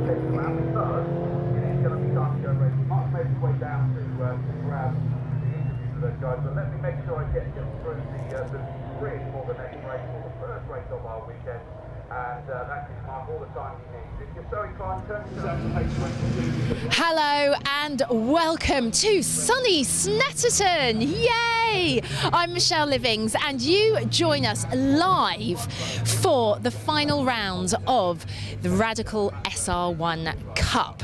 qualification round because it is going to be time to go racing. Mark's made his way down to grab the interviews with those guys, but let me make sure I get through the grid for the next race, for the first race of our weekend, and that gives Mark all the time he needs. If you're so inclined, turn yourself to page 22. Hello and welcome to sunny Snetterton. Yay! I'm Michelle Livings and you join us live for the final round of the Radical SR1 Cup.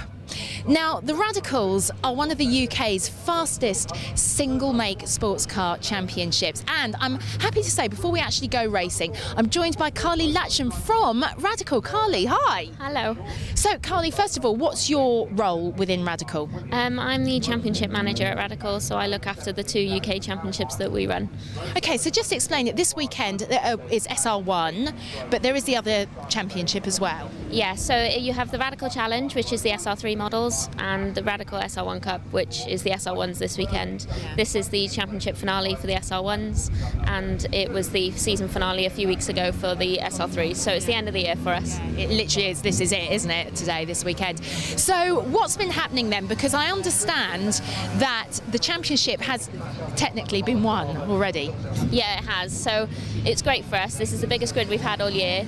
Now, the Radicals are one of the UK's fastest single-make sports car championships, and I'm happy to say, before we actually go racing, I'm joined by Carly Latcham from Radical. Carly, hi. Hello. So, Carly, first of all, what's your role within Radical? I'm the championship manager at Radical, so I look after the 2 UK championships that we run. Okay, so just explain it. This weekend is SR1, but there is the other championship as well. Yeah, so you have the Radical Challenge, which is the SR3 models, and the Radical SR1 Cup, which is the SR1s this weekend. This is the championship finale for the SR1s, and it was the season finale a few weeks ago for the SR3s, so it's the end of the year for us. It literally is. This is it, isn't it, today, this weekend? So what's been happening then? Because I understand that the championship has technically been won already. Yeah, it has. So it's great for us. This is the biggest grid we've had all year,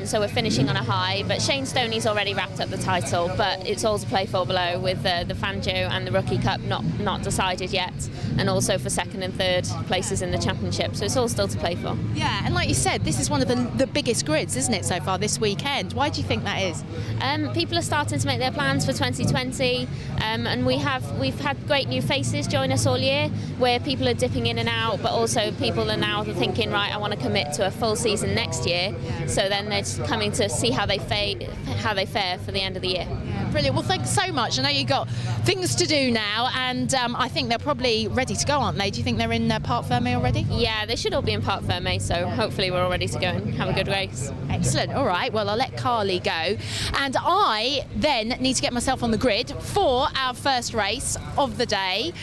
so we're finishing on a high, but Shane Stoney's already wrapped up the title, but it's all to play for below with the Fangio and the Rookie Cup not decided yet, and also for second and third places in the championship, so it's all still to play for. Yeah, and like you said, this is one of the biggest grids, isn't it, so far this weekend? Why do you think that is? People are starting to make their plans for 2020, and we've had great new faces join us all year, where people are dipping in and out, but also people are now thinking, right, I want to commit to a full season next year, so then they're just coming to see how they fare for the end of the year. Yeah, brilliant. Well, thanks so much. I know you've got things to do now, and I think they're probably ready to go, aren't they? Do you think they're in Parc Fermé already? Yeah, they should all be in Parc Fermé, so hopefully we're all ready to go and have a good race. Excellent. All right, well, I'll let Carly go, and I then need to get myself on the grid for our first race of the day.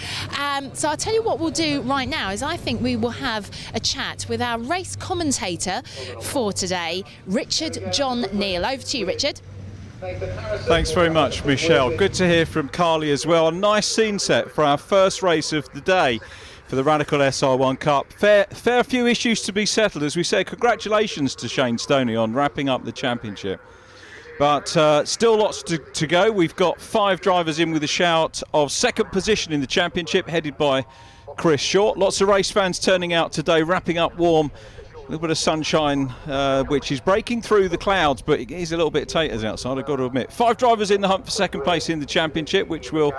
So I'll tell you what we'll do right now is I think we will have a chat with our race commentator for today, Richard John Neal. Over to you, Richard. Thanks very much, Michelle. Good to hear from Carly as well. A nice scene set for our first race of the day for the Radical SR1 Cup. Fair few issues to be settled. As we say, congratulations to Shane Stoney on wrapping up the championship. But still lots to go. We've got 5 drivers in with a shout of second position in the championship, headed by Chris Short. Lots of race fans turning out today, wrapping up warm. A little bit of sunshine, which is breaking through the clouds, but it is a little bit taters outside, I've got to admit. 5 drivers in the hunt for second place in the championship, which we'll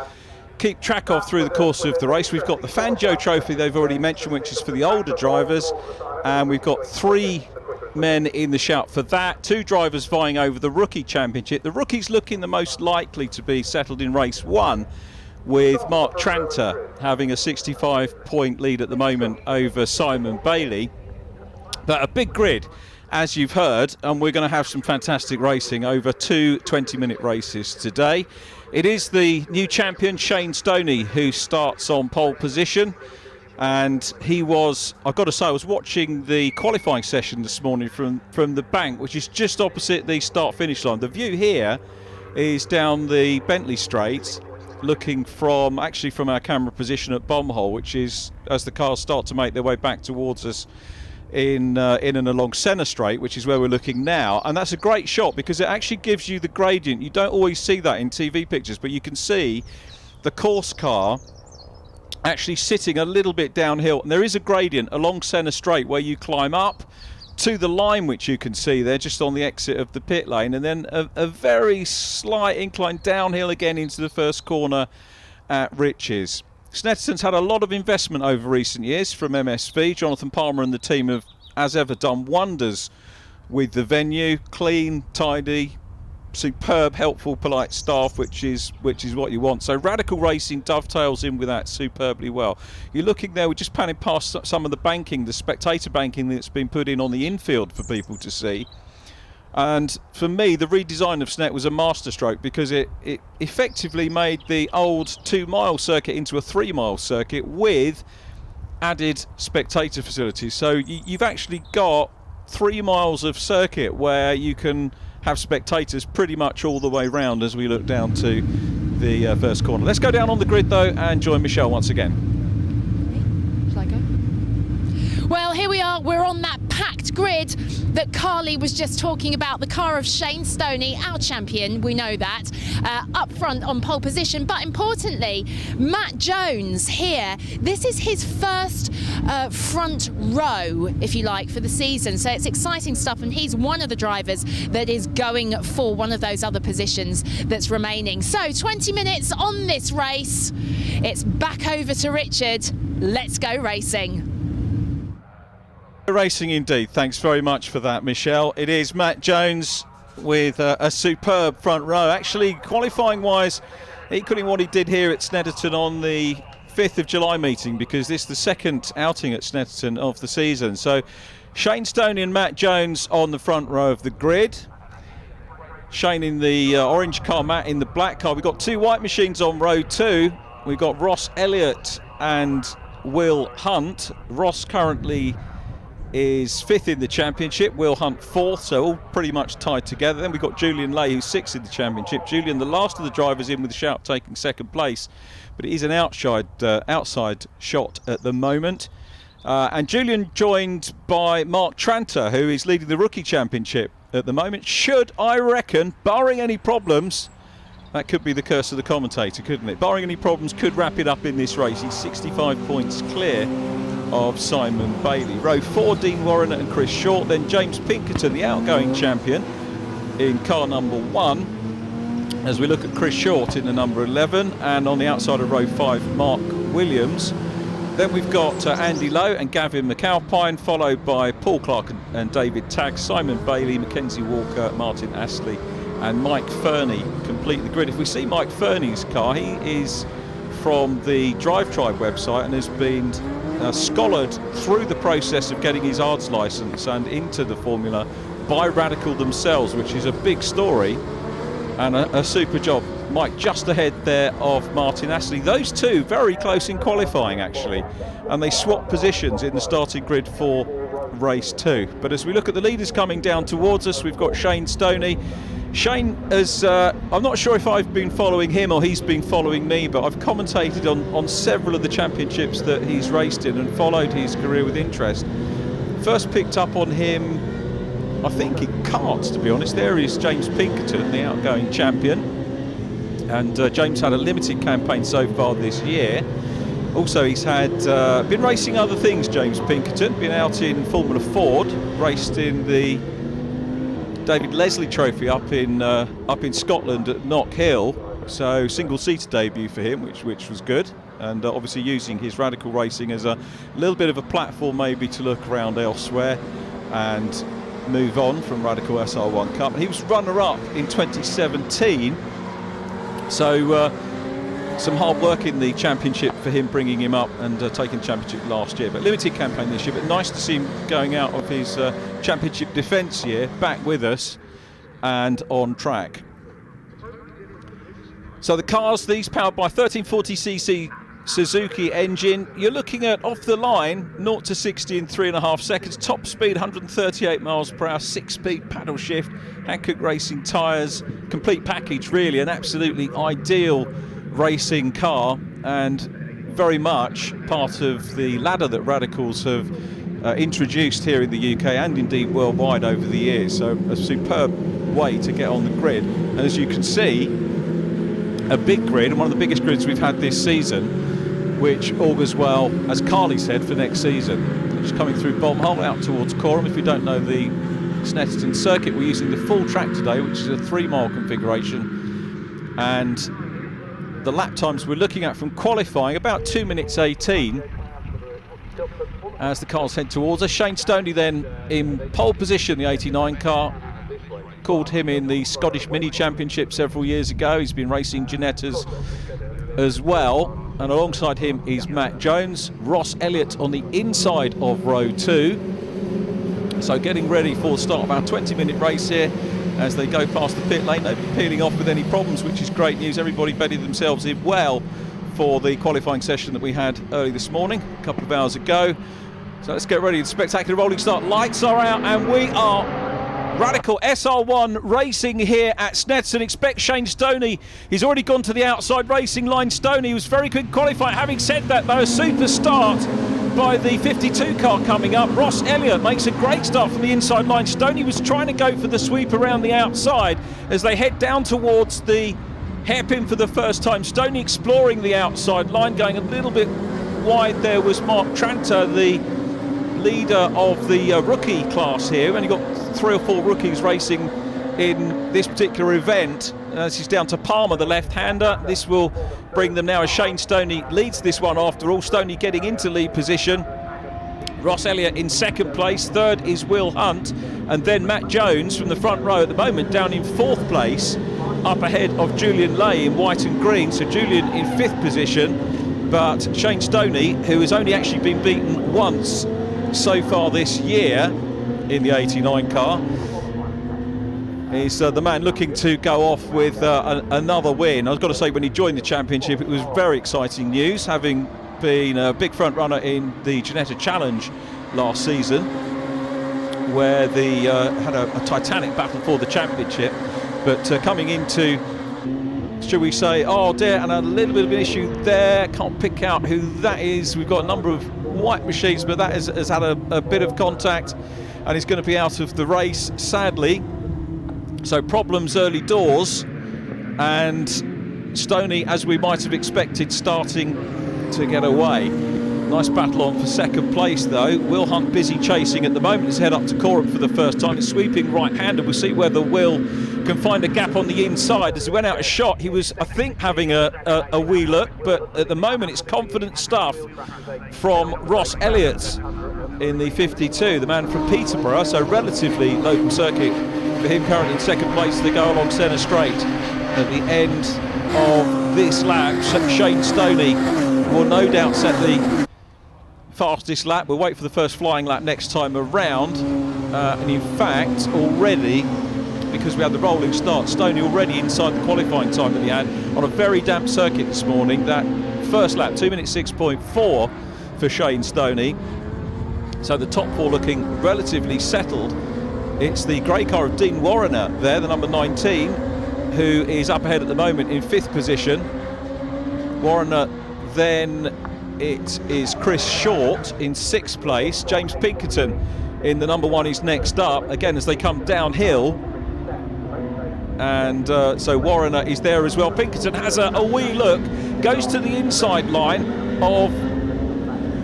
keep track of through the course of the race. We've got the Fangio Trophy they've already mentioned, which is for the older drivers, and we've got 3 men in the shout for that. 2 drivers vying over the Rookie Championship. The Rookie's looking the most likely to be settled in race 1, with Mark Tranter having a 65-point lead at the moment over Simon Bailey. But a big grid, as you've heard, and we're going to have some fantastic racing over 2 20-minute races today. It is the new champion, Shane Stoney, who starts on pole position. And he was, I've got to say, I was watching the qualifying session this morning from the bank, which is just opposite the start-finish line. The view here is down the Bentley Straight, looking from our camera position at Bombhole, which is as the cars start to make their way back towards us in and along Senna Straight, which is where we're looking now. And that's a great shot because it actually gives you the gradient. You don't always see that in TV pictures, but you can see the course car actually sitting a little bit downhill, and there is a gradient along Senna Straight where you climb up to the line, which you can see there just on the exit of the pit lane, and then a very slight incline downhill again into the first corner at Riches. Snetterton's had a lot of investment over recent years from MSV. Jonathan Palmer and the team have, as ever, done wonders with the venue. Clean, tidy, superb, helpful, polite staff, which is what you want. So Radical Racing dovetails in with that superbly well. You're looking there, we're just panning past some of the banking, the spectator banking that's been put in on the infield for people to see. And for me, the redesign of Snet was a masterstroke because it effectively made the old 2-mile circuit into a 3-mile circuit with added spectator facilities. So you've actually got 3 miles of circuit where you can have spectators pretty much all the way round as we look down to the first corner. Let's go down on the grid though and join Michelle once again. Shall I go? Well, here we are. We're on that packed grid that Carly was just talking about. The car of Shane Stoney, our champion, we know that, up front on pole position. But importantly, Matt Jones here. This is his first front row, if you like, for the season. So it's exciting stuff. And he's one of the drivers that is going for one of those other positions that's remaining. So 20 minutes on this race. It's back over to Richard. Let's go racing. Racing indeed. Thanks very much for that, Michelle. It is Matt Jones with a superb front row. Actually, qualifying wise, equaling what he did here at Snetterton on the 5th of July meeting, because this is the second outing at Snetterton of the season. So Shane Stoney and Matt Jones on the front row of the grid. Shane in the orange car, Matt in the black car. We've got two white machines on row 2. We've got Ross Elliott and Will Hunt. Ross currently is 5th in the championship, Will Hunt 4th, so all pretty much tied together. Then we've got Julian Lay, who's 6th in the championship. Julian, the last of the drivers in with the shout, taking 2nd place, but it is an outside shot at the moment. And Julian joined by Mark Tranter, who is leading the rookie championship at the moment. Should, I reckon, barring any problems, that could be the curse of the commentator, couldn't it? Barring any problems, could wrap it up in this race. He's 65 points clear of Simon Bailey. Row 4, Dean Warren and Chris Short. Then James Pinkerton, the outgoing champion, in car number 1. As we look at Chris Short in the number 11. And on the outside of row 5, Mark Williams. Then we've got Andy Lowe and Gavin McAlpine, followed by Paul Clark and David Tagg, Simon Bailey, Mackenzie Walker, Martin Astley and Mike Fernie complete the grid. If we see Mike Fernie's car, he is from the Drive Tribe website and has been scholared through the process of getting his ARDS licence and into the Formula by Radical themselves, which is a big story and a super job. Mike just ahead there of Martin Astley. Those two very close in qualifying actually, and they swap positions in the starting grid for race 2. But as we look at the leaders coming down towards us, we've got Shane Stoney. Shane has, I'm not sure if I've been following him or he's been following me, but I've commentated on several of the championships that he's raced in and followed his career with interest. First picked up on him, I think, in karts, to be honest. There is James Pinkerton, the outgoing champion. And James had a limited campaign so far this year. Also, he's had been racing other things, James Pinkerton. Been out in Formula Ford, raced in the David Leslie Trophy up in Scotland at Knock Hill, so single-seater debut for him, which was good, and obviously using his Radical racing as a little bit of a platform maybe to look around elsewhere and move on from Radical SR1 Cup. And he was runner-up in 2017, so some hard work in the championship for him, bringing him up and taking the championship last year. But limited campaign this year, but nice to see him going out of his championship defence year back with us and on track. So the cars, these powered by 1340cc Suzuki engine. You're looking at off the line 0 to 60 in 3.5 seconds. Top speed 138 miles per hour, 6-speed paddle shift, Hankook Racing tyres, complete package really, an absolutely ideal racing car and very much part of the ladder that Radicals have introduced here in the UK and indeed worldwide over the years. So a superb way to get on the grid, and as you can see, a big grid, and one of the biggest grids we've had this season, which augurs well, as Carly said, for next season. Just coming through Bombhole out towards Corham. If you don't know the Snetterton circuit, we're using the full track today, which is a 3-mile configuration, and the lap times we're looking at from qualifying about 2 minutes 18 as the cars head towards us. Shane Stoney then in pole position, the 89 car. Called him in the Scottish Mini Championship several years ago. He's been racing Ginettas as well, and alongside him is Matt Jones. Ross Elliott on the inside of row 2. So getting ready for the start of our 20-minute race here as they go past the pit lane. Nobody peeling off with any problems, which is great news. Everybody bedded themselves in well for the qualifying session that we had early this morning, a couple of hours ago. So let's get ready. The spectacular rolling start. Lights are out and we are Radical SR1 racing here at Snetterton. Expect Shane Stoney. He's already gone to the outside racing line. Stoney was very quick qualifying. Having said that, though, a super start by the 52 car coming up. Ross Elliott makes a great start from the inside line. Stoney was trying to go for the sweep around the outside as they head down towards the hairpin for the first time. Stoney exploring the outside line, going a little bit wide. There was Mark Tranter, the leader of the rookie class here. We've only got 3 or 4 rookies racing in this particular event. This is down to Palmer, the left-hander. This will bring them now as Shane Stoney leads this one after all. Stoney getting into lead position. Ross Elliott in second place. Third is Will Hunt. And then Matt Jones from the front row at the moment down in 4th place, up ahead of Julian Lay in white and green. So Julian in 5th position. But Shane Stoney, who has only actually been beaten once so far this year in the 89 car, is the man looking to go off with another win. I've got to say, when he joined the championship, it was very exciting news, having been a big front runner in the Ginetta Challenge last season, where they had a titanic battle for the championship. But coming into, should we say, oh dear, and a little bit of an issue there. Can't pick out who that is. We've got a number of white machines, but that has had a bit of contact and is going to be out of the race, sadly. So problems early doors, and Stoney, as we might have expected, starting to get away. Nice battle on for second place, though. Will Hunt busy chasing at the moment. He's head up to Corup for the first time. He's sweeping right-handed. We'll see whether Will can find a gap on the inside. As he went out a shot, he was, I think, having a wee look, but at the moment it's confident stuff from Ross Elliott in the 52, the man from Peterborough, so relatively local circuit for him, currently in second place. They go along centre straight. At the end of this lap, Shane Stoney will no doubt set the fastest lap. We'll wait for the first flying lap next time around. And in fact, already, because we had the rolling start, Stoney already inside the qualifying time that he had on a very damp circuit this morning. That first lap, 2 minutes 6.4 for Shane Stoney. So the top 4 looking relatively settled. It's the grey car of Dean Warrener there, the number 19, who is up ahead at the moment in 5th position. Warrener, then it is Chris Short in 6th place. James Pinkerton in the number 1 is next up, again as they come downhill. And so Warrener is there as well. Pinkerton has a wee look, goes to the inside line of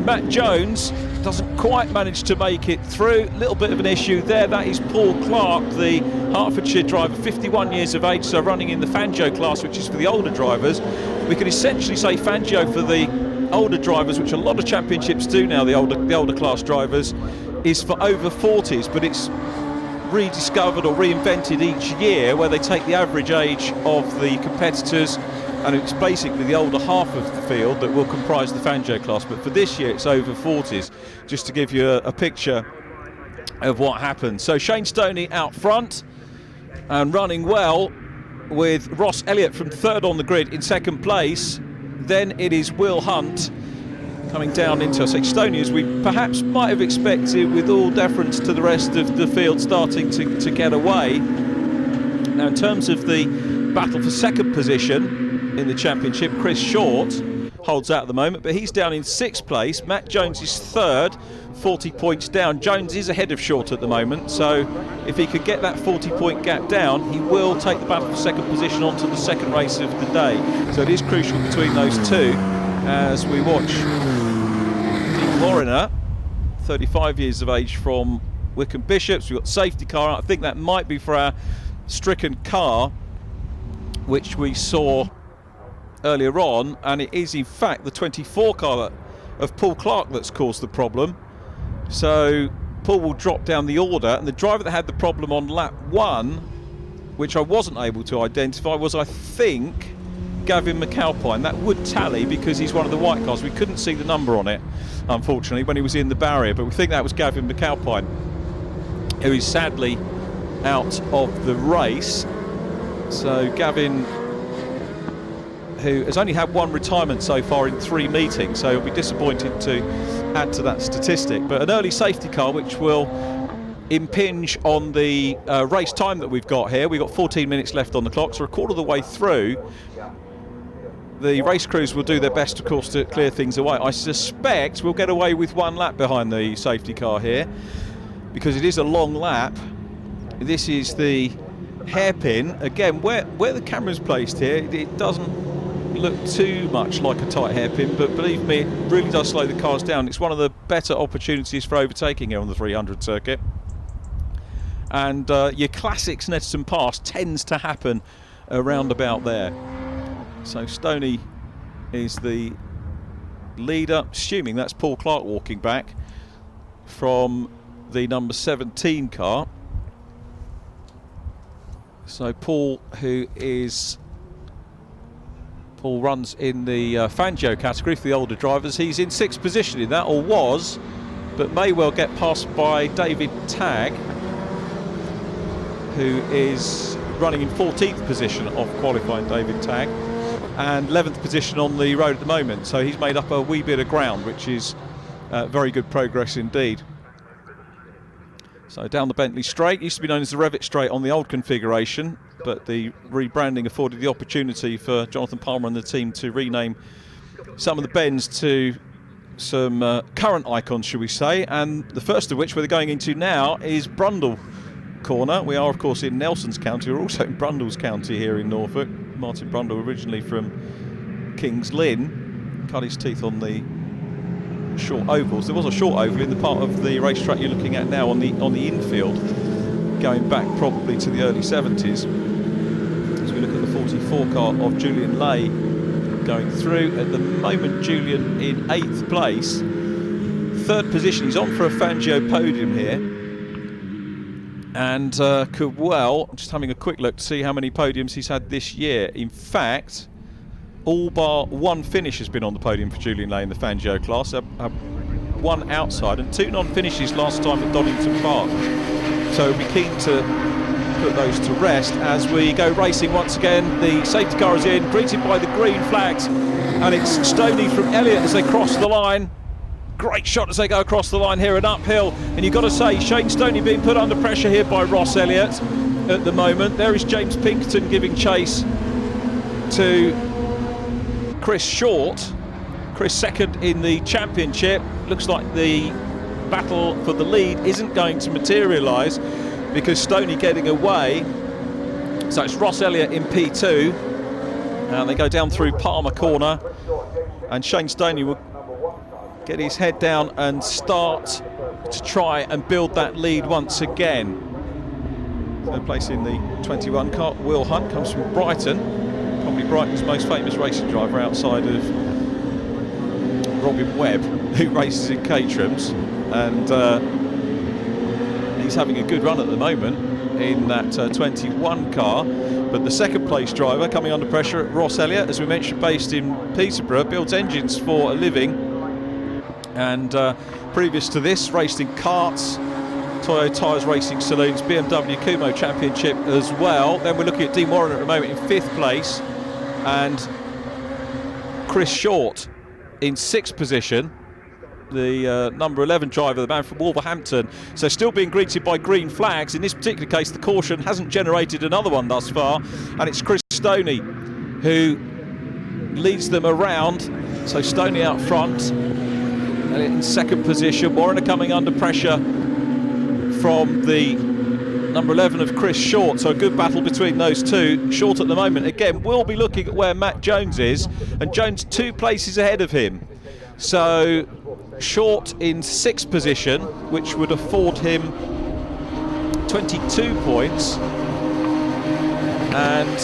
Matt Jones, doesn't quite manage to make it through. Little bit of an issue there. That is Paul Clark, the Hertfordshire driver, 51 years of age, so running in the Fangio class, which is for the older drivers. We can essentially say Fangio for the older drivers, which a lot of championships do now, the older class drivers, is for over 40s, but it's rediscovered or reinvented each year, where they take the average age of the competitors, and it's basically the older half of the field that will comprise the Fangio class. But for this year it's over 40s, just to give you a picture of what happened. So Shane Stoney out front and running well, with Ross Elliott from 3rd on the grid in 2nd place. Then it is Will Hunt coming down into, I say, Stoney, as we perhaps might have expected, with all deference to the rest of the field, starting to get away. Now, in terms of the battle for 2nd position in the championship, Chris Short holds out at the moment, but he's down in 6th place. Matt Jones is 3rd, 40 points down. Jones is ahead of Short at the moment, so if he could get that 40-point gap down, he will take the battle for 2nd position onto the 2nd race of the day. So it is crucial between those two as we watch Dean Warrener, 35 years of age, from Wickham Bishops. We've got safety car. I think that might be for our stricken car, which we saw earlier on, and it is in fact the 24 car of Paul Clark that's caused the problem. So Paul will drop down the order, and the driver that had the problem on lap 1, which I wasn't able to identify, was, I think, Gavin McAlpine. That would tally because he's one of the white cars. We couldn't see the number on it, unfortunately, when he was in the barrier, but we think that was Gavin McAlpine, who is sadly out of the race. So Gavin, who has only had 1 retirement so far in 3 meetings, so he'll be disappointed to add to that statistic. But an early safety car, which will impinge on the race time that we've got here. We've got 14 minutes left on the clock, so a quarter of the way through. The race crews will do their best, of course, to clear things away. I suspect we'll get away with 1 lap behind the safety car here, because it is a long lap. This is the hairpin. Again, where the camera's placed here, it doesn't look too much like a tight hairpin, but believe me, it really does slow the cars down. It's one of the better opportunities for overtaking here on the 300 circuit. And your classic Snetterton pass tends to happen around about there. So Stoney is the leader, assuming that's Paul Clark walking back from the number 17 car. So Paul runs in the Fangio category for the older drivers. He's in 6th position in that, or was, but may well get passed by David Tagg, who is running in 14th position off qualifying David Tagg, and 11th position on the road at the moment. So he's made up a wee bit of ground, which is very good progress indeed. So down the Bentley Straight, used to be known as the Revit Straight on the old configuration, but the rebranding afforded the opportunity for Jonathan Palmer and the team to rename some of the bends to some current icons, shall we say, and the first of which we're going into now is Brundle Corner. We are, of course, in Nelson's County. We're also in Brundle's County here in Norfolk. Martin Brundle, originally from King's Lynn, cut his teeth on the short ovals. There was a short oval in the part of the racetrack you're looking at now on the infield, going back probably to the early 70s. As we look at the 44 car of Julian Lay going through, at the moment Julian in 8th place, 3rd position. He's on for a Fangio podium here, and could well, just having a quick look to see how many podiums he's had this year. In fact, all bar 1 finish has been on the podium for Julian Lay in the Fangio class. 1 outside and 2 non-finishes last time at Donington Park. So we'll be keen to put those to rest as we go racing once again. The safety car is in, greeted by the green flags, and it's Stoney from Elliott as they cross the line. Great shot as they go across the line here and uphill, and you've got to say Shane Stoney being put under pressure here by Ross Elliott at the moment. There is James Pinkerton giving chase to Chris Short. Chris second in the championship. Looks like the battle for the lead isn't going to materialise because Stoney getting away. So it's Ross Elliott in P2, and they go down through Palmer Corner, and Shane Stoney will get his head down and start to try and build that lead once again. Third place in the 21 car, Will Hunt, comes from Brighton, probably Brighton's most famous racing driver outside of Robin Webb, who races in Caterhams, and he's having a good run at the moment in that 21 car. But the 2nd place driver coming under pressure, Ross Elliott, as we mentioned, based in Peterborough, builds engines for a living, and previous to this raced in karts, Toyo Tyres Racing Saloons, BMW Kumo Championship as well. Then we're looking at Dean Warren at the moment in 5th place, and Chris Short in 6th position, the number 11 driver, the man from Wolverhampton. So still being greeted by green flags. In this particular case, the caution hasn't generated another one thus far, and it's Chris Stoney who leads them around. So Stoney out front, Elliott in 2nd position. Warren are coming under pressure from the number 11 of Chris Short, so a good battle between those two. Short at the moment, again, will be looking at where Matt Jones is, and Jones 2 places ahead of him. So Short in 6th position, which would afford him 22 points, and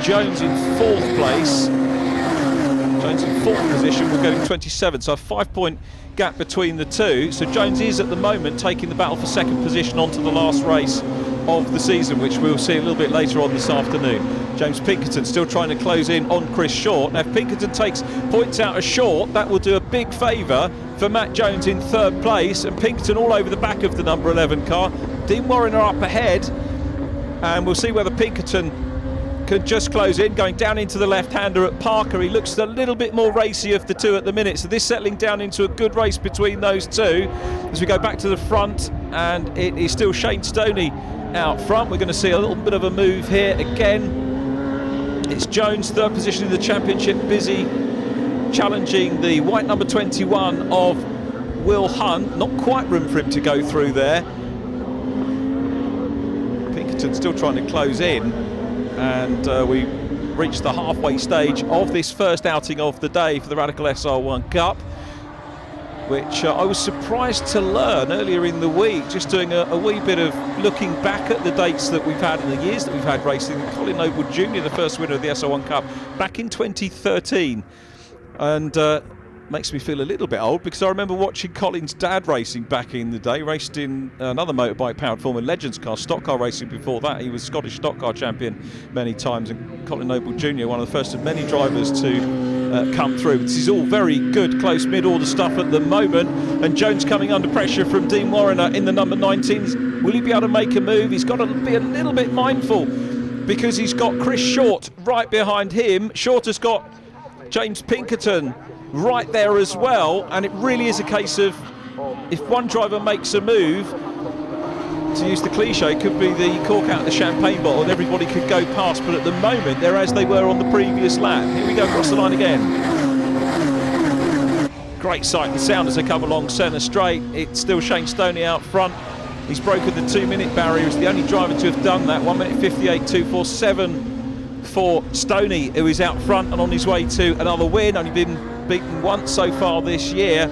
Jones in 4th place. Jones in 4th position will get him 27, so a 5-point gap between the two. So Jones is at the moment taking the battle for 2nd position onto the last race of the season, which we'll see a little bit later on this afternoon. James Pinkerton still trying to close in on Chris Short. Now if Pinkerton takes points out of Short, that will do a big favour for Matt Jones in 3rd place, and Pinkerton all over the back of the number 11 car. Dean Warren are up ahead, and we'll see whether Pinkerton can just close in, going down into the left-hander at Parker. He looks a little bit more racy of the two at the minute, so this settling down into a good race between those two as we go back to the front and it is still Shane Stoney out front. We're going to see a little bit of a move here again. It's Jones, third position in the championship, busy challenging the white number 21 of Will Hunt. Not quite room for him to go through there. Pinkerton still trying to close in, and we reached the halfway stage of this first outing of the day for the Radical SR1 Cup, which I was surprised to learn earlier in the week, just doing a wee bit of looking back at the dates that we've had in the years that we've had racing. Colin Noble Jr., the first winner of the SR1 Cup back in 2013, and makes me feel a little bit old, because I remember watching Colin's dad racing back in the day. Raced in another motorbike powered form, in Legends car, stock car racing before that. He was Scottish stock car champion many times, and Colin Noble Jr., one of the first of many drivers to come through. This is all very good, close mid-order stuff at the moment, and Jones coming under pressure from Dean Warriner in the number 19s. Will he be able to make a move? He's got to be a little bit mindful, because he's got Chris Short right behind him. Short has got James Pinkerton right there as well, and it really is a case of, if one driver makes a move, to use the cliche, it could be the cork out of the champagne bottle and everybody could go past, but at the moment they're as they were on the previous lap. Here we go, across the line again. Great sight and sound as they come along centre straight. It's still Shane Stoney out front. He's broken the 2-minute barrier. He's the only driver to have done that. 1 minute 58.247 for Stoney, who is out front and on his way to another win. Only been beaten once so far this year.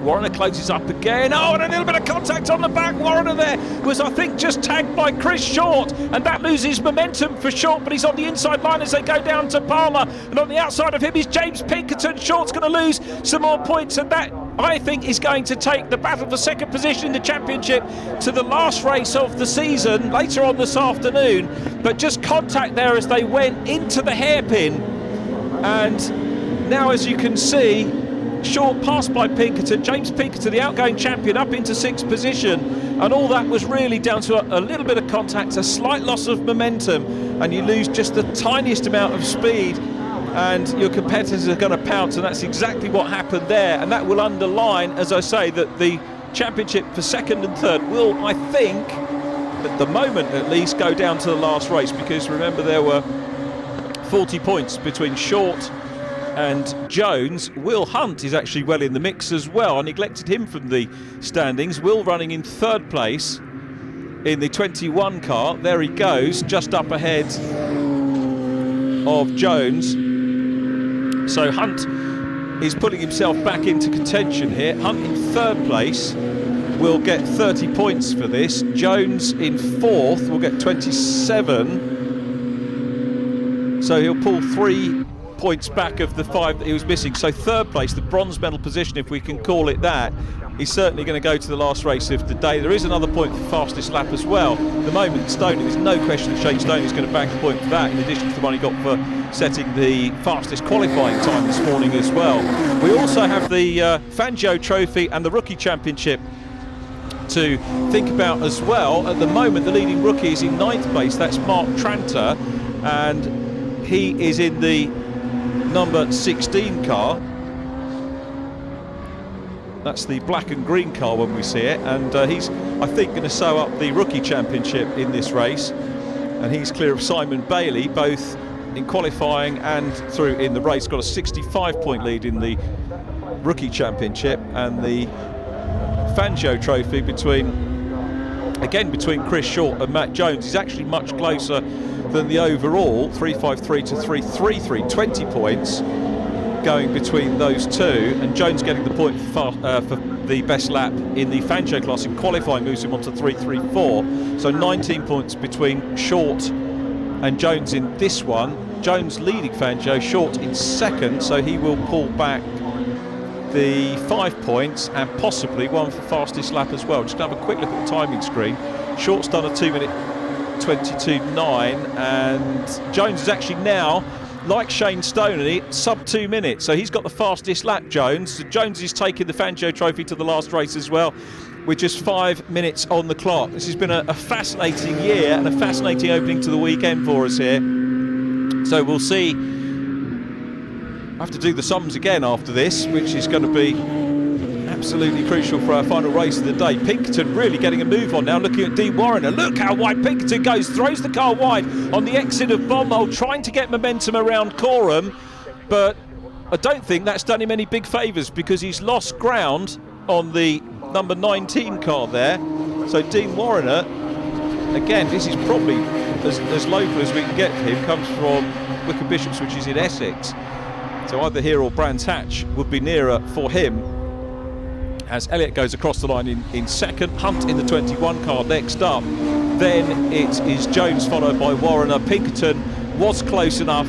Warriner closes up again. Oh, and a little bit of contact on the back. Warriner there was, I think, just tagged by Chris Short, and that loses momentum for Short, but he's on the inside line as they go down to Palmer, and on the outside of him is James Pinkerton. Short's going to lose some more points, and that, I think, is going to take the battle for second position in the championship to the last race of the season later on this afternoon. But just contact there as they went into the hairpin, and now, as you can see, Short passed by Pinkerton. James Pinkerton, the outgoing champion, up into sixth position, and all that was really down to a little bit of contact, a slight loss of momentum, and you lose just the tiniest amount of speed, and your competitors are going to pounce, and that's exactly what happened there. And that will underline, as I say, that the championship for second and third will, I think, at the moment at least, go down to the last race, because remember, there were 40 points between Short and Jones. Will Hunt is actually well in the mix as well. I neglected him from the standings. Will running in third place in the 21 car. There he goes, just up ahead of Jones. So Hunt is putting himself back into contention here. Hunt in third place will get 30 points for this. Jones in fourth will get 27. So he'll pull 3 points back of the 5 that he was missing. So third place, the bronze medal position, if we can call it that, is certainly going to go to the last race of the day. There is another point for fastest lap as well. At the moment, Stoney, there's no question that Shane Stoney is going to bag the point for that, in addition to the one he got for setting the fastest qualifying time this morning as well. We also have the Fangio Trophy and the Rookie Championship to think about as well. At the moment, the leading rookie is in 9th place. That's Mark Tranter, and he is in the number 16 car. That's the black and green car when we see it, and he's, I think, going to sew up the Rookie Championship in this race, and he's clear of Simon Bailey, both in qualifying and through in the race. Got a 65-point lead in the Rookie Championship, and the Fangio Trophy between Chris Short and Matt Jones is actually much closer than the overall. 353 to 333, 20 points going between those two, and Jones getting the point for the best lap in the Fangio class in qualifying moves him on to 334. So 19 points between Short and Jones in this one. Jones leading Fangio, Short in second, so he will pull back the 5 points and possibly one for fastest lap as well. Just going to have a quick look at the timing screen. Short's done a 2-minute 22.9, and Jones is actually now, like Shane Stoney, sub 2 minutes, so he's got the fastest lap, Jones. So Jones is taking the Fangio Trophy to the last race as well, with just 5 minutes on the clock. This has been a fascinating year and a fascinating opening to the weekend for us here. So we'll see. I have to do the sums again after this, which is going to be absolutely crucial for our final race of the day. Pinkerton really getting a move on now, looking at Dean Warriner. Look how wide Pinkerton goes, throws the car wide on the exit of Bombhole, trying to get momentum around Coram, but I don't think that's done him any big favours because he's lost ground on the number 19 car there. So Dean Warriner, again, this is probably as local as we can get for him, comes from Wickham Bishops, which is in Essex. So either here or Brands Hatch would be nearer for him. As Elliott goes across the line in second, Hunt in the 21 car next up. Then it is Jones followed by Warriner. Pinkerton was close enough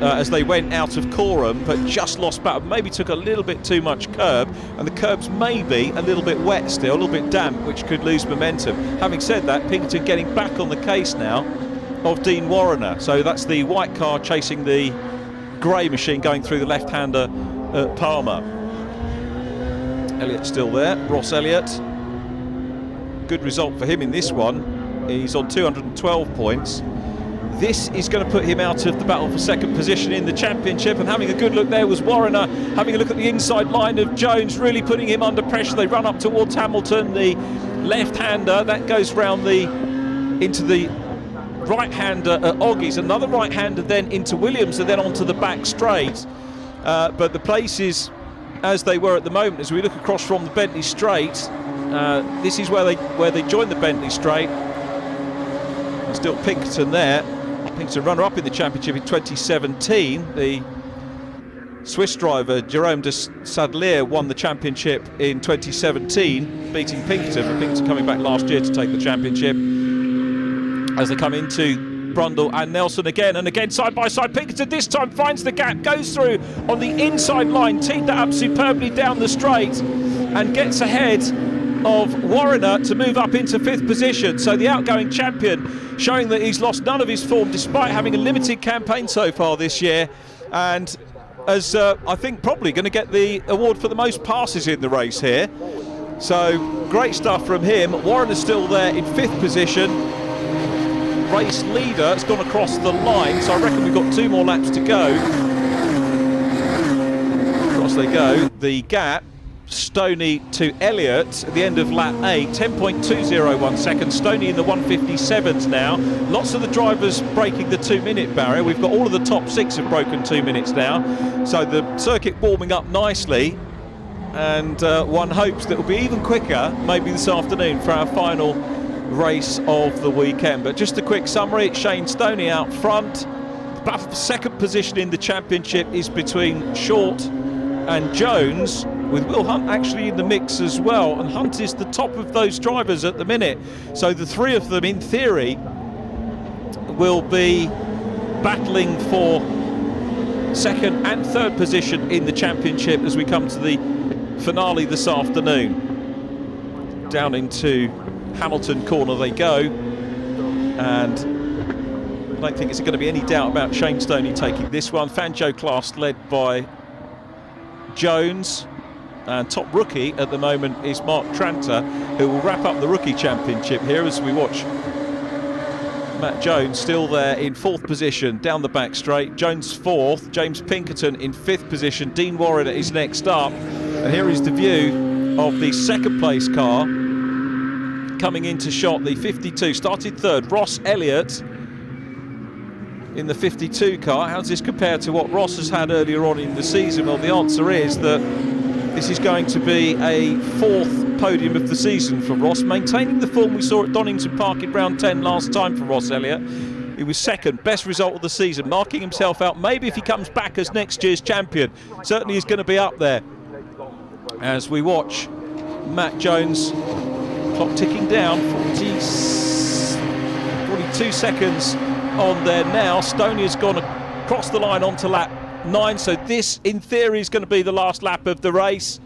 as they went out of Coram, but just lost back, maybe took a little bit too much curb, and the curb's maybe a little bit wet still, a little bit damp, which could lose momentum. Having said that, Pinkerton getting back on the case now of Dean Warriner. So that's the white car chasing the grey machine going through the left-hander at Palmer. Elliott still there, Ross Elliott. Good result for him in this one. He's on 212 points. This is going to put him out of the battle for second position in the championship, and having a good look there was Warriner, having a look at the inside line of Jones, really putting him under pressure. They run up towards Hamilton, the left-hander, that goes round into the right-hander at Oggies, another right-hander then into Williams, and then onto the back straight. But the places as they were at the moment, as we look across from the Bentley Straight, this is where they join the Bentley Straight. Still Pinkerton there. Pinkerton runner-up in the championship in 2017. The Swiss driver Jerome de Sadlier won the championship in 2017, beating Pinkerton, but Pinkerton coming back last year to take the championship. As they come into Brundle and Nelson again, and again side by side. Pinkerton this time finds the gap, goes through on the inside line, teed that up superbly down the straight, and gets ahead of Warriner to move up into fifth position. So the outgoing champion showing that he's lost none of his form despite having a limited campaign so far this year, and as I think probably going to get the award for the most passes in the race here. So great stuff from him. Warriner's still there in fifth position. Race leader has gone across the line, so I reckon we've got 2 more laps to go. Across they go. The gap, Stoney to Elliott at the end of lap 8, 10.201 seconds. Stoney in the 157s now. Lots of the drivers breaking the 2-minute barrier. We've got all of the top 6 have broken 2 minutes now. So the circuit warming up nicely, and one hopes that it will be even quicker maybe this afternoon for our final race of the weekend. But just a quick summary, it's Shane Stoney out front. The battle for second position in the championship is between Short and Jones, with Will Hunt actually in the mix as well, and Hunt is the top of those drivers at the minute. So the 3 of them in theory will be battling for second and third position in the championship as we come to the finale this afternoon. Down into Hamilton corner they go, and I don't think it's going to be any doubt about Shane Stoney taking this one. Fangio class led by Jones, and top rookie at the moment is Mark Tranter, who will wrap up the rookie championship here as we watch Matt Jones still there in 4th position down the back straight. Jones 4th, James Pinkerton in 5th position. Dean Warriner is next up, and here is the view of the second place car coming into shot, the 52, started 3rd, Ross Elliott in the 52 car. How does this compare to what Ross has had earlier on in the season? Well, the answer is that this is going to be a 4th podium of the season for Ross, maintaining the form we saw at Donington Park in round 10 last time for Ross Elliott. He was 2nd, best result of the season, marking himself out. Maybe if he comes back as next year's champion, certainly he's going to be up there. As we watch Matt Jones, clock ticking down, 42 seconds on there now. Stoney has gone across the line onto lap 9, so this in theory is going to be the last lap of the race.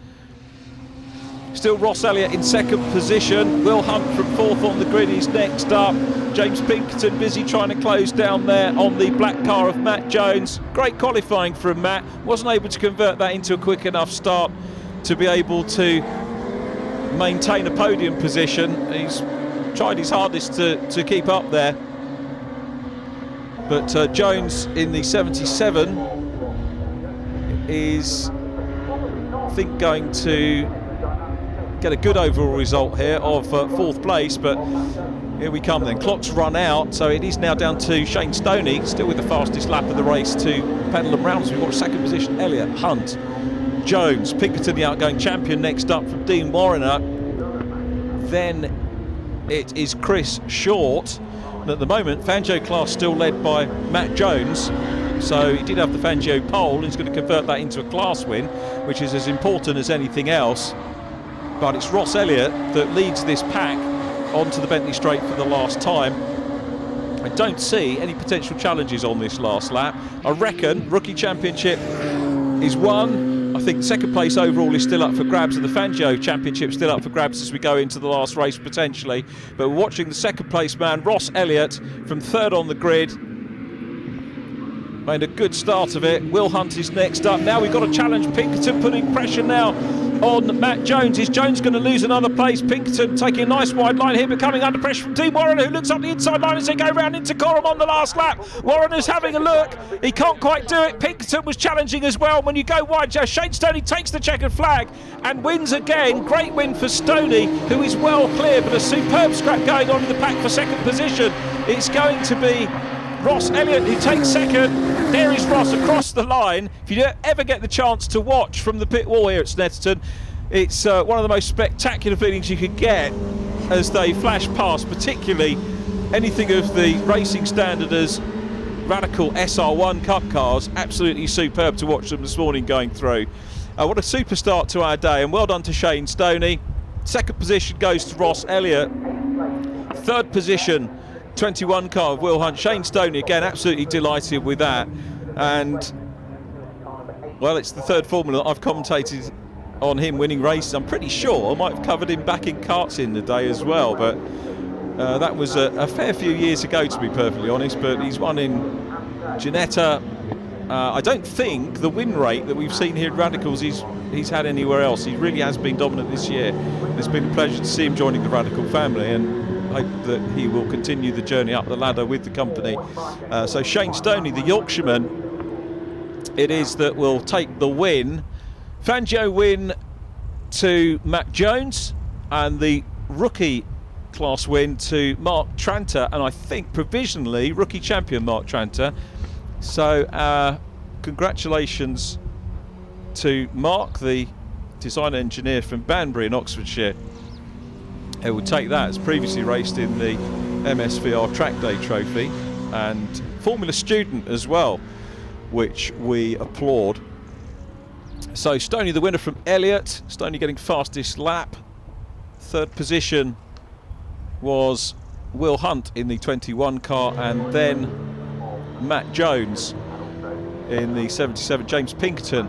Still Ross Elliott in 2nd position. Will Hunt from 4th on the grid is next up. James Pinkerton busy trying to close down there on the black car of Matt Jones. Great qualifying from Matt, wasn't able to convert that into a quick enough start to be able to maintain a podium position. He's tried his hardest to keep up there, but Jones in the 77 is think, going to get a good overall result here of 4th place, but here we come then. Clock's run out, so it is now down to Shane Stoney, still with the fastest lap of the race, to pedal them round. So we've got 2nd position, Elliott, Hunt, Jones, Pinkerton, the outgoing champion, next up from Dean Warriner. Then it is Chris Short. And at the moment, Fangio class still led by Matt Jones. So he did have the Fangio pole, and he's going to convert that into a class win, which is as important as anything else. But it's Ross Elliott that leads this pack onto the Bentley Straight for the last time. I don't see any potential challenges on this last lap. I reckon Rookie Championship is won. I think 2nd place overall is still up for grabs, and the Fangio Championship still up for grabs as we go into the last race potentially. But we're watching the 2nd place man, Ross Elliott, from 3rd on the grid. Made a good start of it. Will Hunt is next up. Now we've got a challenge. Pinkerton putting pressure now on Matt Jones. Is Jones going to lose another place? Pinkerton taking a nice wide line here, but coming under pressure from Dean Warriner, who looks up the inside line as they go round into Coram on the last lap. Warriner's having a look. He can't quite do it. Pinkerton was challenging as well. When you go wide, Shane Stoney takes the checkered flag and wins again. Great win for Stoney, who is well clear, but a superb scrap going on in the pack for 2nd position. It's going to be Ross Elliott who takes 2nd. There is Ross across the line. If you ever get the chance to watch from the pit wall here at Snetterton, it's one of the most spectacular feelings you could get as they flash past, particularly anything of the racing standard as Radical SR1 Cup cars. Absolutely superb to watch them this morning going through. What a super start to our day, and well done to Shane Stoney. 2nd position goes to Ross Elliott. 3rd position, 21 car of Will Hunt. Shane Stoney again absolutely delighted with that, and well, it's the 3rd Formula that I've commentated on him winning races. I'm pretty sure I might have covered him back in karts in the day as well, but that was a fair few years ago, to be perfectly honest. But he's won in Ginetta. I don't think the win rate that we've seen here at Radicals he's had anywhere else. He really has been dominant this year. It's been a pleasure to see him joining the Radical family, and hope that he will continue the journey up the ladder with the company. So Shane Stoney, the Yorkshireman, it is that will take the win. Fangio win to Matt Jones, and the rookie class win to Mark Tranter, and I think provisionally rookie champion Mark Tranter. So congratulations to Mark, the design engineer from Banbury in Oxfordshire, who will take that. As previously raced in the MSVR Track Day Trophy, and Formula Student as well, which we applaud. So Stoney the winner from Elliott. Stoney getting fastest lap. 3rd position was Will Hunt in the 21 car, and then Matt Jones in the 77. James Pinkerton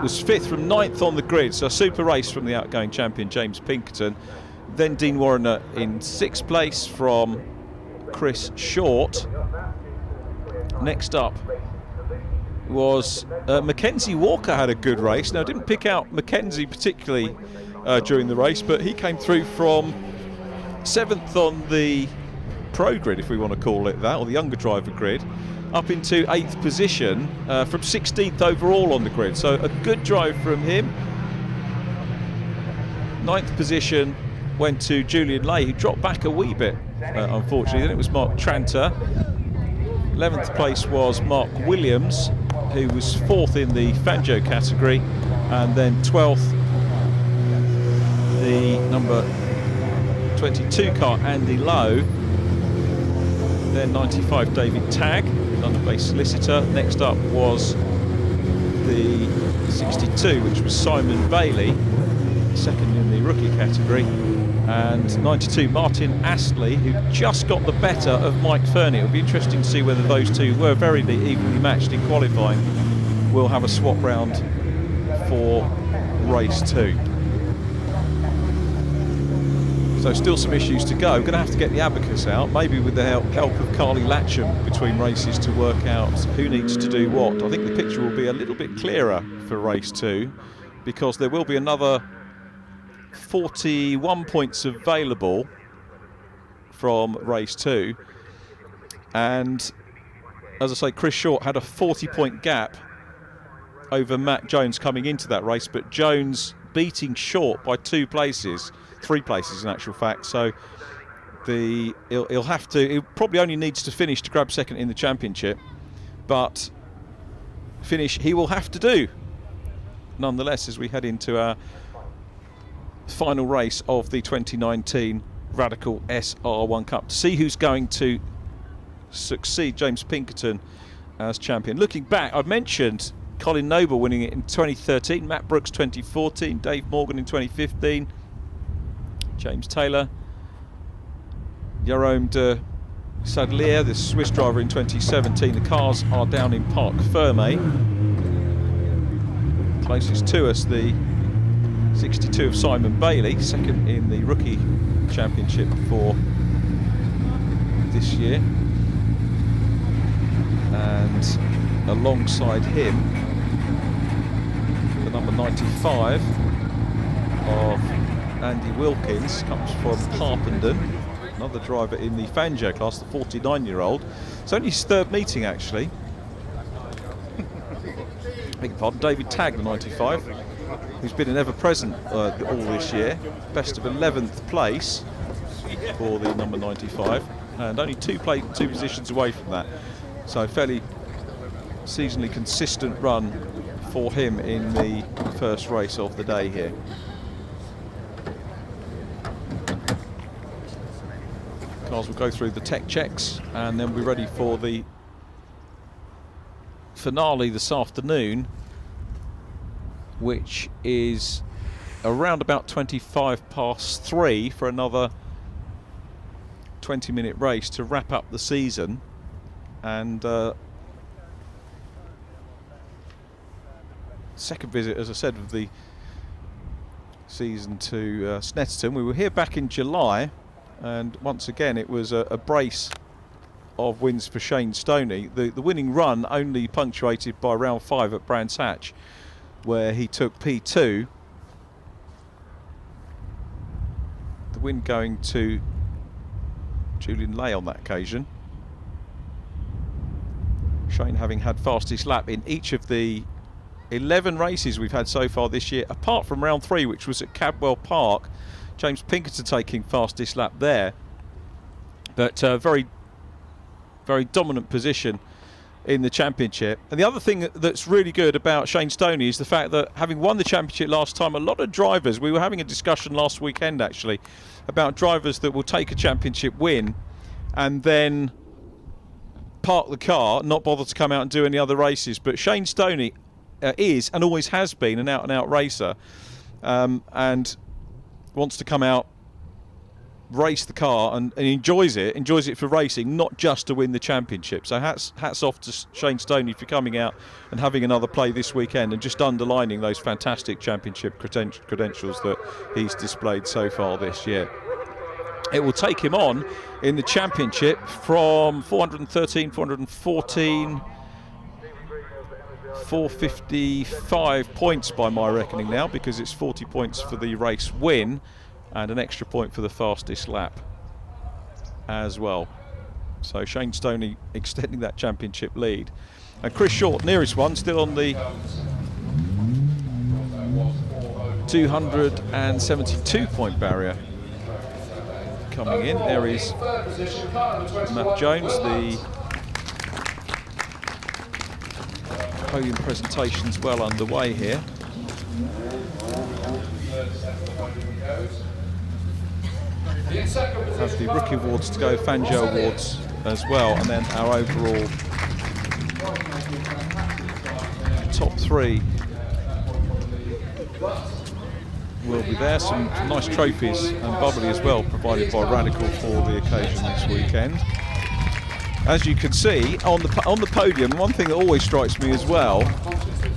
was 5th from 9th on the grid, so a super race from the outgoing champion James Pinkerton. Then Dean Warriner in 6th place from Chris Short. Next up was Mackenzie Walker. Had a good race. Now, I didn't pick out Mackenzie particularly during the race, but he came through from 7th on the pro grid, if we want to call it that, or the younger driver grid, up into 8th position from 16th overall on the grid. So a good drive from him. 9th position went to Julian Lay, who dropped back a wee bit, unfortunately. Then it was Mark Tranter. 11th place was Mark Williams, who was 4th in the Fangio category, and then 12th the number 22 car Andy Lowe. Then 95 David Tagg, London-based solicitor. Next up was the 62, which was Simon Bailey, 2nd in the rookie category, and 92 Martin Astley, who just got the better of Mike Fernie. It'll be interesting to see whether those two were very evenly matched in qualifying. We'll have a swap round for race 2. So still some issues to go. We're going to have to get the abacus out, maybe with the help of Carly Latcham between races, to work out who needs to do what. I think the picture will be a little bit clearer for race 2, because there will be another 41 points available from race 2, and as I say, Chris Short had a 40-point gap over Matt Jones coming into that race, but Jones beating short by 2 places, 3 places in actual fact. So he'll probably only needs to finish to grab second in the championship, but finish he will have to do nonetheless as we head into our final race of the 2019 Radical SR1 Cup to see who's going to succeed James Pinkerton as champion. Looking back, I've mentioned Colin Noble winning it in 2013, Matt Brooks 2014, Dave Morgan in 2015, James Taylor, Jérôme de Sadlier, the Swiss driver, in 2017. The cars are down in Parc Fermé. Closest to us, the 62 of Simon Bailey, second in the rookie championship for this year. And alongside him, the number 95 of Andy Wilkins comes from Harpenden, another driver in the Fangio class, the 49-year-old. It's only his 3rd meeting actually. Beg your pardon, David Tagg, the 95, who's been an ever-present all this year. Best of 11th place for the number 95, and only two positions away from that. So fairly seasonally consistent run for him in the first race of the day here. Cars will go through the tech checks and then we're ready for the finale this afternoon, which is around about 3:25 for another 20-minute race to wrap up the season. And second visit, as I said, of the season to Snetterton. We were here back in July, and once again it was a brace of wins for Shane Stoney. The winning run only punctuated by round 5 at Brands Hatch, where he took P2. The win going to Julian Lay on that occasion. Shane having had fastest lap in each of the 11 races we've had so far this year, apart from round 3, which was at Cadwell Park. James Pinkerton taking fastest lap there, but very dominant position in the championship. And the other thing that's really good about Shane Stoney is the fact that, having won the championship last time, a lot of drivers, we were having a discussion last weekend actually about drivers that will take a championship win and then park the car, not bother to come out and do any other races. But Shane Stoney is and always has been an out-and-out racer, and wants to come out, race the car, and enjoys it for racing, not just to win the championship. So hats off to Shane Stoney for coming out and having another play this weekend and just underlining those fantastic championship credentials that he's displayed so far this year. It will take him on in the championship from 413, 414, 455 points by my reckoning now, because it's 40 points for the race win and an extra point for the fastest lap as well. So Shane Stoney extending that championship lead. And Chris Short, nearest one, still on the 272 point barrier. Coming in, there is Matt Jones. The podium presentation's well underway here. Have the rookie awards to go, Fangio awards as well, and then our overall top 3 will be there. Some nice trophies and bubbly as well, provided by Radical for the occasion this weekend. As you can see on the podium, one thing that always strikes me as well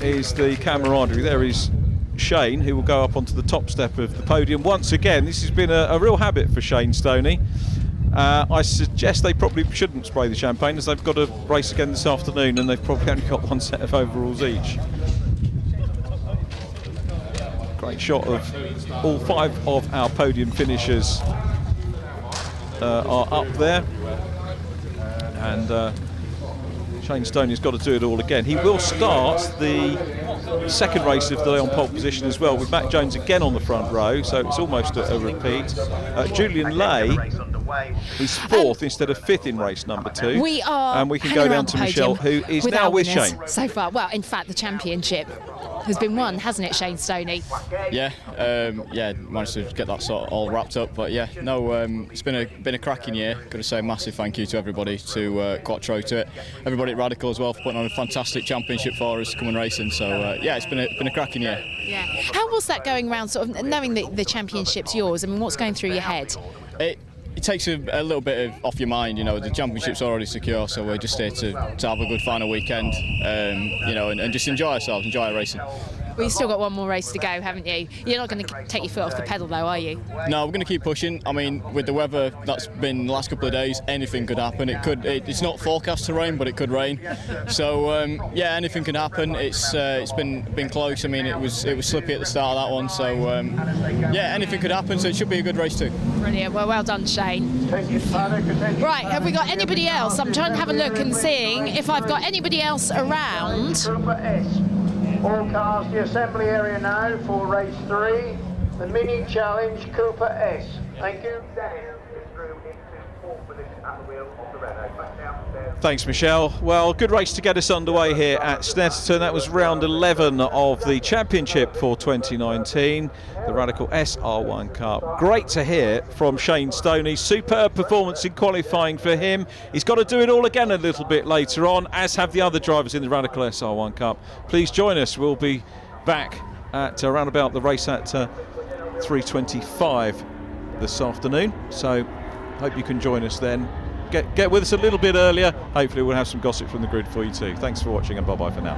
is the camaraderie. There is Shane, who will go up onto the top step of the podium once again. This has been a real habit for Shane Stoney. I suggest they probably shouldn't spray the champagne, as they've got a race again this afternoon and they've probably only got 1 set of overalls each. Great shot of all 5 of our podium finishers are up there, and Shane Stoney's got to do it all again. He will start the second race of the day on pole position as well, with Matt Jones again on the front row, so it's almost a repeat. Julian Lay is fourth instead of fifth in race number 2. We are, and we can go down to Michelle, who is now with Shane so far. Well, in fact, the championship has been won, hasn't it, Shane Stoney? Yeah, managed to get that sort of all wrapped up. But yeah, no, it's been a cracking year. Got to say a massive thank you to everybody, to Quattro, to it, everybody at Radical as well for putting on a fantastic championship for us, coming racing. So yeah, it's been a cracking year. Yeah. How was that going round, sort of knowing that the championship's yours? I mean, what's going through your head? It takes a little bit off your mind, you know. The championship's already secure, so we're just here to have a good final weekend, you know, and just enjoy ourselves, enjoy our racing. Well, you've still got one more race to go, haven't you? You're not going to take your foot off the pedal, though, are you? No, we're going to keep pushing. I mean, with the weather that's been the last couple of days, anything could happen. It's not forecast to rain, but it could rain. So yeah, anything can happen. It's been close. I mean, it was slippy at the start of that one. So yeah, anything could happen. So it should be a good race too. Brilliant. Well done, Shane. Right, have we got anybody else? I'm trying to have a look and seeing if I've got anybody else around. All cars the assembly area now for race 3, the mini challenge Cooper S. Thank you. Thanks, Michelle. Well, good race to get us underway here at Snetterton. That was round 11 of the championship for 2019, the Radical SR1 Cup. Great to hear from Shane Stoney. Superb performance in qualifying for him. He's got to do it all again a little bit later on, as have the other drivers in the Radical SR1 Cup. Please join us. We'll be back at around about the race at 3:25 this afternoon. So hope you can join us then. Get with us a little bit earlier. Hopefully we'll have some gossip from the grid for you too. Thanks for watching, and bye-bye for now.